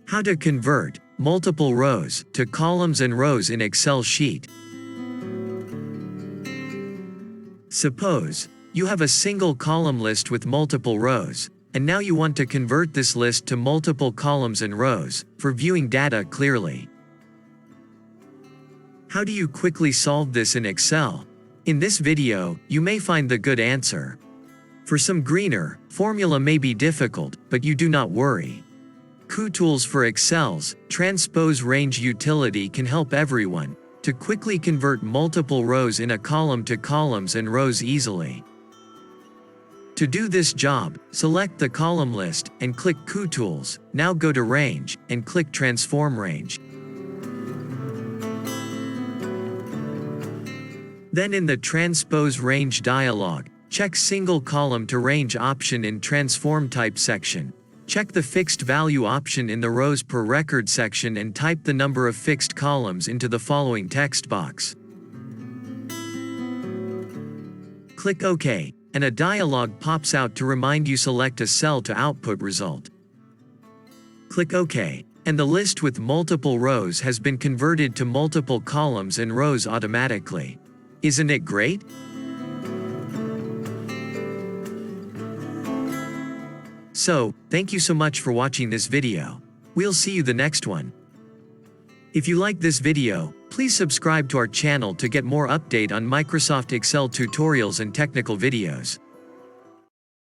How to convert multiple rows to columns and rows in Excel sheet. Suppose you have a single column list with multiple rows, and now you want to convert this list to multiple columns and rows for viewing data clearly. How do you quickly solve this in Excel? In this video, you may find the good answer. For some greener, formula may be difficult, but you do not worry. Kutools for Excel's Transpose Range utility can help everyone to quickly convert multiple rows in a column to columns and rows easily. To do this job, select the column list and click Kutools. Now go to Range and click Transform Range. Then in the Transpose Range dialog, check Single Column to Range option in Transform Type section. Check the Fixed Value option in the Rows Per Record section and type the number of fixed columns into the following text box. Click OK, and a dialog pops out to remind you select a cell to output result. Click OK, and the list with multiple rows has been converted to multiple columns and rows automatically. Isn't it great? So, thank you so much for watching this video. We'll see you the next one. If you like this video, please subscribe to our channel to get more update on Microsoft Excel tutorials and technical videos.